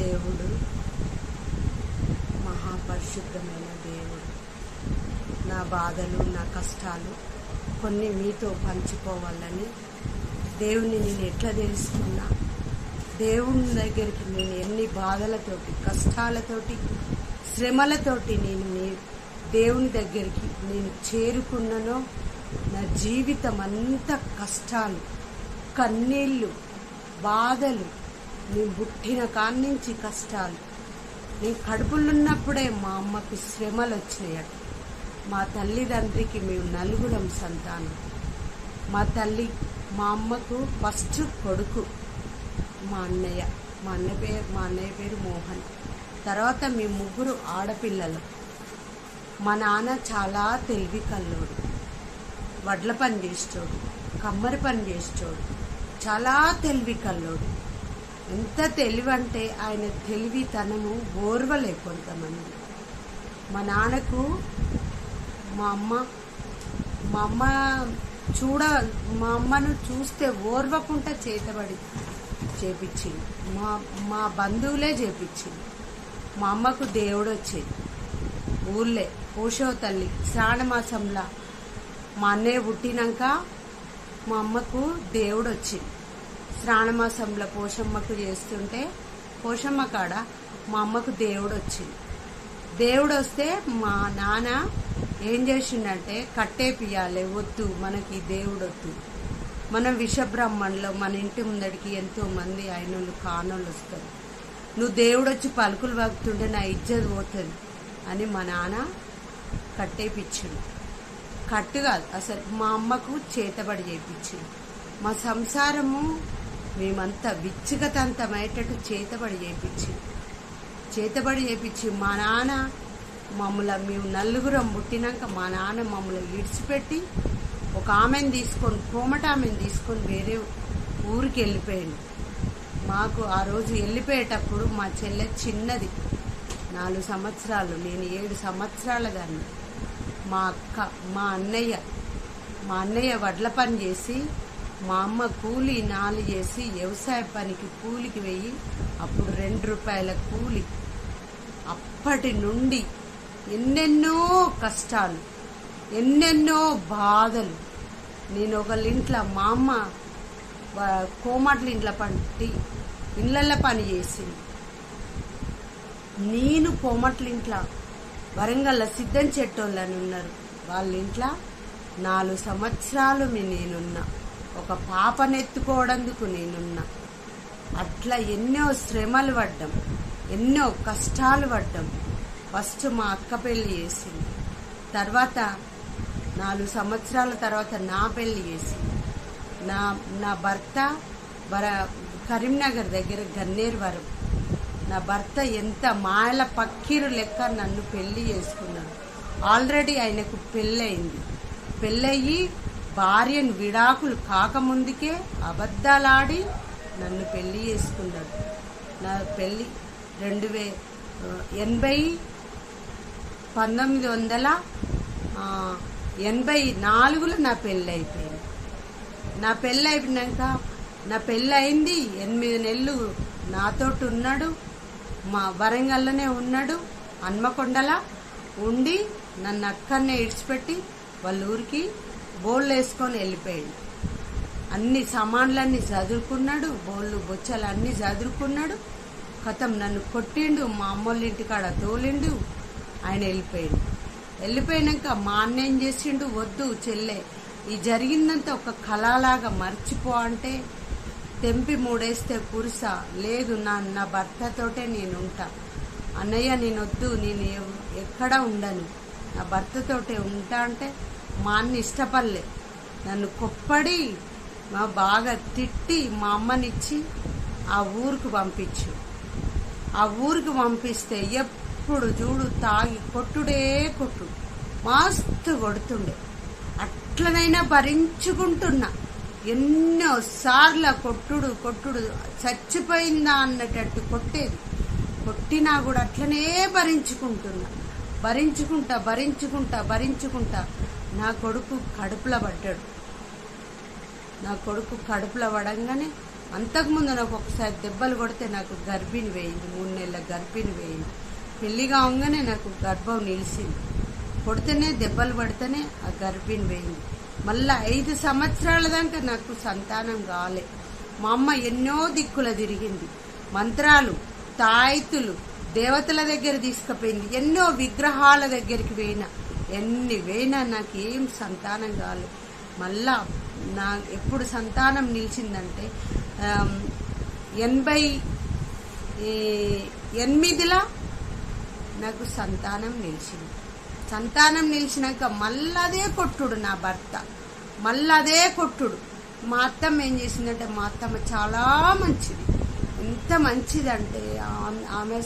దేవుడు, మహాపరిశుద్ధమైన దేవుడు. నా బాధలు, నా కష్టాలు కొన్ని మీతో పంచుకోవాలని దేవుని నేను ఎట్లా తెలుసుకున్నా, దేవుని దగ్గరికి నేను ఎన్ని బాధలతోటి, కష్టాలతోటి, శ్రమలతోటి నేను దేవుని దగ్గరికి నేను చేరుకున్నానో, నా జీవితం అంతా కష్టాలు, కన్నీళ్ళు, బాధలు, నేను పుట్టిన కాడి నుంచి కష్టాలు. నేను కడుపులున్నప్పుడే మా అమ్మకు శ్రమలు వచ్చినాయట. మా తల్లిదండ్రికి మేము నలుగురం సంతానం. మా అమ్మకు ఫస్ట్ కొడుకు మా అన్నయ్య పేరు మోహన్. తర్వాత మేము ముగ్గురు ఆడపిల్లలు. మా నాన్న చాలా తెలివి కల్లోడు, వడ్ల పని చేసేటోడు, కమ్మరి పని చేసేటోడు, చాలా తెలివి కల్లోడు. ఎంత తెలివి అంటే ఆయన తెలివితనము ఓర్వలే కొంతమంది. మా నాన్నకు మా అమ్మను చూస్తే ఓర్వకుండా చేతబడి చేపించింది. మా బంధువులే చేపించింది. మా అమ్మకు దేవుడు వచ్చేది ఊళ్ళే పోషవ తల్లి శ్రావణమాసంలో. మా అన్నయ్య పుట్టినాక మా అమ్మకు దేవుడు వచ్చింది. శ్రావణమాసంలో పోషమ్మకు చేస్తుంటే పోషమ్మ కాడ మా అమ్మకు దేవుడు వచ్చింది. దేవుడు వస్తే మా నాన్న ఏం చేసిండంటే, కట్టేపియాలి, వద్దు మనకి దేవుడు వద్దు, మనం విషబ్రహ్మణలో మన ఇంటి ముందడికి ఎంతో మంది ఆయనోళ్ళు కానోళ్ళు వస్తారు, నువ్వు దేవుడు వచ్చి పలుకులు వాగుతుంటే నా ఇజ్జత్ పోతుంది అని మా నాన్న కట్టేపిచ్చిండు. కట్టు కాదు అసలు, మా అమ్మకు చేతబడి చేయించిండు. మా సంసారము మేమంతా విచ్చుగతంతమయ్యేటట్టు చేతబడి చేపించి మా నాన్న మేము నలుగురం పుట్టినాక మా నాన్న మమ్మల్ని విడిచిపెట్టి ఒక ఆమెను తీసుకొని, కోమటామెను తీసుకొని వేరే ఊరికి వెళ్ళిపోయాడు. మాకు ఆ రోజు వెళ్ళిపోయేటప్పుడు మా చెల్లె చిన్నది, 4 సంవత్సరాలు, నేను 7 సంవత్సరాల దాన్ని. మా అన్నయ్య వడ్ల పని చేసి, మా అమ్మ కూలి 4 చేసి వ్యవసాయ పనికి కూలికి వెయ్యి, అప్పుడు 2 రూపాయల కూలి. అప్పటి నుండి ఎన్నెన్నో కష్టాలు, ఎన్నెన్నో బాధలు. నేను ఒకళ్ళింట్లో, మా అమ్మ కోమట్ల ఇంట్లో ఇళ్ళల్లో పని చేసింది. నేను కోమట్ల ఇంట్లో వరంగల్ సిద్ధం చెట్టోళ్ళని ఉన్నారు, వాళ్ళ ఇంట్లో 4 సంవత్సరాలు నేనున్నా. ఒక పాపనెత్తుకోవడందుకు నేనున్నా. అట్లా ఎన్నో శ్రమలు పడ్డాం, ఎన్నో కష్టాలు పడ్డాం. ఫస్ట్ మా అక్క పెళ్లి చేసింది, తర్వాత 4 సంవత్సరాల తర్వాత నా పెళ్లి చేసింది. నా భర్త కరీంనగర్ దగ్గర గన్నేరువరం. నా భర్త ఎంత మాయల పక్కీరు లెక్క నన్ను పెళ్లి చేసుకున్నాడు. ఆల్రెడీ ఆయనకు పెళ్ళయ్యి భార్యను విడాకులు కాకముందుకే అబద్ధాలాడి నన్ను పెళ్లి చేసుకున్నాడు. నా పెళ్లి 1984లో నా పెళ్ళి అయిపోయింది. నా పెళ్ళి అయిపోయినాక, నా పెళ్ళి అయింది 8 నెలలు నాతోటి ఉన్నాడు. మా వరంగల్లోనే ఉన్నాడు, హన్మకొండలా ఉండి నన్ను అక్కడనే ఇడిచిపెట్టి వాళ్ళ ఊరికి బోళ్ళు వేసుకొని వెళ్ళిపోయాడు. అన్ని సామాన్లన్నీ చదువుకున్నాడు, బోళ్ళు బొచ్చలు అన్నీ చదువుకున్నాడు. కథం నన్ను కొట్టిండు, మా అమ్మోళ్ళ ఇంటికాడ తోలిండు, ఆయన వెళ్ళిపోయినాక మా అన్న ఏం చేసిండు, వద్దు చెల్లె, ఈ జరిగిందంతా ఒక కళలాగా మర్చిపో అంటే తెంపి 3 వేస్తే పురుష లేదు, నా భర్తతోటే నేను ఉంటా అన్నయ్య, నేను వద్దు, నేను ఎక్కడ ఉండను, నా భర్తతోటే ఉంటా అంటే మా అన్న ఇష్టపడలే. నన్ను కొప్పడి బాగా తిట్టి మా అమ్మనిచ్చి ఆ ఊరికి పంపిస్తే ఎప్పుడు చూడు తాగి కొట్టుడు, మస్తు కొడుతుండే. అట్లనైనా భరించుకుంటున్నా. ఎన్నోసార్లు కొట్టుడు చచ్చిపోయిందా అన్నట్టు కొట్టినా కూడా అట్లనే భరించుకుంటా నా కొడుకు కడుపులో పడ్డాడు. నా కొడుకు కడుపులో పడంగానే అంతకుముందు నాకు ఒకసారి దెబ్బలు కొడితే నాకు గర్భిణి వేయింది, 3 నెలల గర్భిణి వేయింది. పెళ్లి కాగానే నాకు గర్భం నిలిచింది. కొడితేనే దెబ్బలు పడితేనే ఆ గర్భిణి వేయింది. మళ్ళా 5 సంవత్సరాల దాకా నాకు సంతానం కాలే. మా అమ్మ ఎన్నో దిక్కుల తిరిగింది, మంత్రాలు, తాయితులు, దేవతల దగ్గర తీసుకుపోయింది, ఎన్నో విగ్రహాల దగ్గరికి ఎన్ని పోయినా నాకేం సంతానం కాలేదు. మళ్ళా ఎప్పుడు సంతానం నిలిచిందంటే 88లో నాకు సంతానం నిలిచింది. సంతానం నిలిచినాక మళ్ళదే కొట్టుడు నా భర్త, మళ్ళదే కొట్టుడు. మా అత్తమ్మ ఏం చేసిందంటే, మా అత్తమ్మ చాలా మంచిది. ఎంత మంచిదంటే ఆమె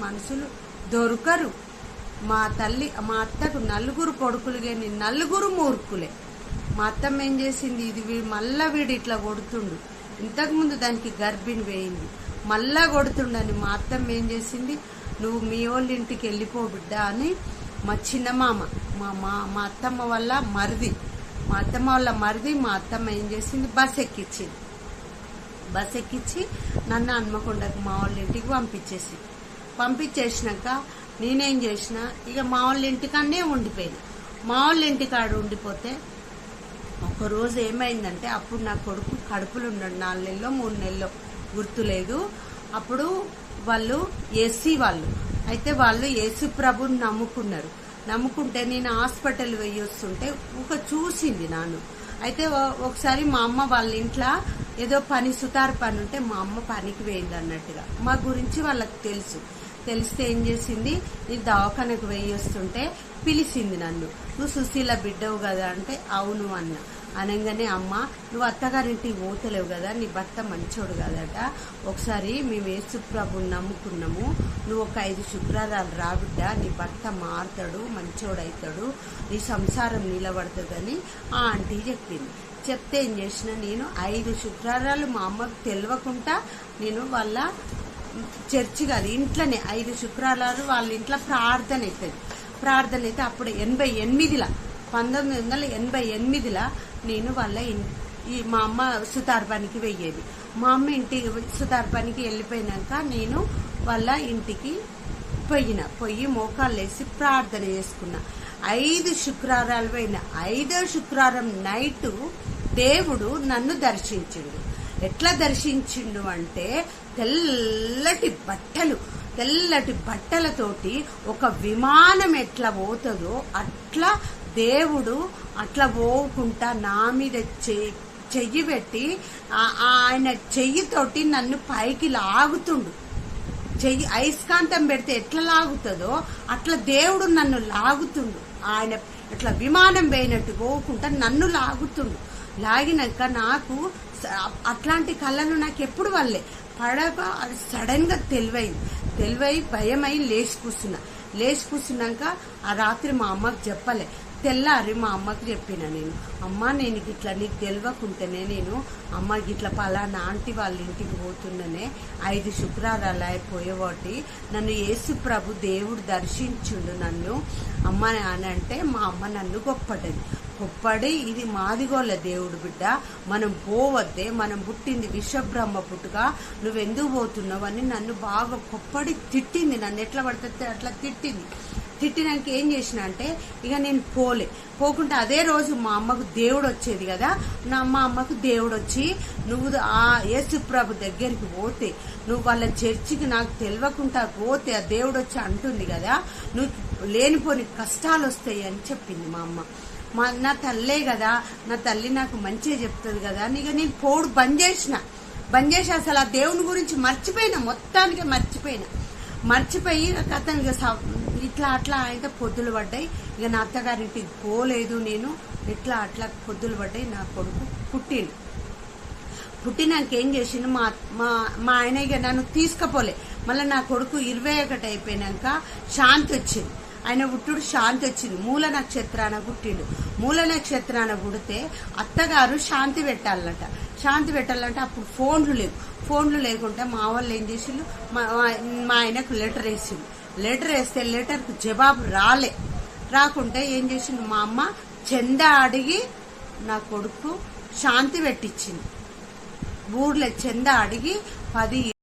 మనుషులు దొరకరు. మా అత్తకు 4 కొడుకులు కానీ 4 మూర్ఖులే. మా అత్తమ్మ ఏం చేసింది, ఇది మళ్ళా వీడు ఇట్లా కొడుతుండు, ఇంతకుముందు దానికి గర్భిణి వేయింది, మళ్ళా కొడుతుండని మా అత్తమ్మ ఏం చేసింది, నువ్వు మీ వాళ్ళ ఇంటికి వెళ్ళిపో బిడ్డ అని మా చిన్నమామ, మా అత్తమ్మ వాళ్ళ మరిది, మా అత్తమ్మ ఏం చేసింది, బస్ ఎక్కించి నన్ను హన్మకొండకు మా వాళ్ళ ఇంటికి పంపించేసినాక నేనేం చేసిన, ఇక మా వాళ్ళ ఇంటికాడనే ఉండిపోయినా. మా వాళ్ళ ఇంటికాడ ఉండిపోతే ఒకరోజు ఏమైందంటే, అప్పుడు నా కొడుకు కడుపులు ఉన్నాడు, 4 నెలలో 3 నెలలో గుర్తులేదు. అప్పుడు వాళ్ళు ఏసీ వాళ్ళు అయితే వాళ్ళు యేసు ప్రభుని నమ్ముకుంటే నేను హాస్పిటల్ పోయి వస్తుంటే చూసింది నాను. అయితే ఒకసారి మా అమ్మ వాళ్ళ ఇంట్లో ఏదో సుతారు పని ఉంటే మా అమ్మ పనికి పోయింది అన్నట్టుగా మా గురించి వాళ్ళకి తెలిస్తే ఏం చేసింది, నీ దవాఖానకు పోయి వస్తుంటే పిలిచింది నన్ను. నువ్వు సుశీల బిడ్డవు కదా అంటే అవును అన్న. అనగానే, అమ్మ నువ్వు అత్తగారింటికి పోతలేవు కదా, నీ భర్త మంచోడు కదట, ఒకసారి మేము యేసు ప్రభుని నమ్ముకున్నాము, నువ్వు ఒక 5 శుక్రవారాలు రా బిడ్డ, నీ భర్త మారుతాడు, మంచోడవుతాడు, నీ సంసారం నిలబడుతుందని ఆ ఆంటీ చెప్తే ఏం చేసిన, నేను 5 శుక్రవారాలు మా అమ్మకు తెలియకుండా నేను వాళ్ళ చర్చి కాదు ఇంట్లోనే 5 శుక్రవారాలు వాళ్ళ ఇంట్లో ప్రార్థన అయితే అప్పుడు 1988లో నేను వాళ్ళ మా అమ్మ సుతార్ పనికి వెయ్యేది. మా అమ్మ ఇంటికి సుతార్ పనికి వెళ్ళిపోయినాక నేను వాళ్ళ ఇంటికి పోయి మోకాళ్ళు వేసి ప్రార్థన చేసుకున్నా. 5 శుక్రవారాలు పోయిన 5వ శుక్రవారం నైట్ దేవుడు నన్ను దర్శించిండు. ఎట్లా దర్శించిండు అంటే, తెల్లటి బట్టలతోటి ఒక విమానం ఎట్లా పోతుందో అట్లా దేవుడు అట్లా పోకుండా నా మీద చెయ్యి పెట్టి ఆయన చెయ్యితోటి నన్ను పైకి లాగుతుండు. చెయ్యి అయస్కాంతం పెడితే ఎట్లా లాగుతుందో అట్లా దేవుడు నన్ను లాగుతుండు. ఆయన ఇట్లా విమానం పోయినట్టు పోకుండా నన్ను లాగినాక నాకు అట్లాంటి కళ్ళను నాకు ఎప్పుడు వల్లే పడక అది సడన్ గా తెలివై భయమై లేచి కూర్చున్నాక ఆ రాత్రి మా అమ్మకి చెప్పలే. తెల్లారి మా అమ్మకి చెప్పిన నేను, అమ్మ నేను గిట్లా నీకు తెలియకుంటేనే నేను అమ్మ గిట్లా పలానా ఆంటీ వాళ్ళ ఇంటికి పోతుండనే 5 శుక్రవారాలు అయిపోయేవాటి నన్ను యేసు ప్రభు దేవుడు దర్శించుండు నన్ను అమ్మ అని అంటే, మా అమ్మ నన్ను గొప్పడి ఇది మాదిగోళ్ళ దేవుడు బిడ్డ, మనం పోవద్దే, మనం పుట్టింది విషబ్రహ్మ పుట్టుగా, నువ్వెందుకు పోతున్నావు అని నన్ను బాగా గొప్పడి తిట్టింది. నన్ను ఎట్లా పడితే అట్లా తిట్టినాక ఏం చేసిన అంటే, ఇక నేను పోకుండా అదే రోజు మా అమ్మకు దేవుడు వచ్చేది కదా, మా అమ్మకు దేవుడు వచ్చి, నువ్వు ఆ యేసు ప్రభు దగ్గరికి పోతే, నువ్వు వాళ్ళ చర్చికి నాకు తెలియకుండా పోతే ఆ దేవుడు వచ్చి అంటుంది కదా, నువ్వు లేనిపోని కష్టాలు వస్తాయి అని చెప్పింది మా అమ్మ. నా తల్లే కదా, నా తల్లి నాకు మంచిగా చెప్తుంది కదా అని ఇక నేను పోడు బంద్ చేసి అసలు ఆ దేవుని గురించి మొత్తానికి మర్చిపోయి అతను ఇట్లా అట్లా అయితే పొద్దులు పడ్డాయి. ఇక నా అత్తగారింటికి పోలేదు నేను, ఇట్లా అట్లా పొద్దులు పడ్డాయి. నా కొడుకు పుట్టినాక ఏం చేసిండు, మా ఆయన ఇక నన్ను తీసుకపోలే. మళ్ళీ నా కొడుకు 21 అయిపోయినాక శాంతి వచ్చింది. ఆయన పుట్టుడు శాంతి వచ్చింది. మూల నక్షత్రాన పుడితే అత్తగారు శాంతి పెట్టాలంట. అప్పుడు ఫోన్లు లేకుంటే మా వాళ్ళు ఏం చేసిండు, మా ఆయనకు లెటర్ వేస్తే లెటర్కు జవాబు రాకుంటే ఏం చేసిండు, మా అమ్మ చందా అడిగి నా కొడుకు శాంతి పెట్టించింది. ఊర్లో చందా అడిగి 10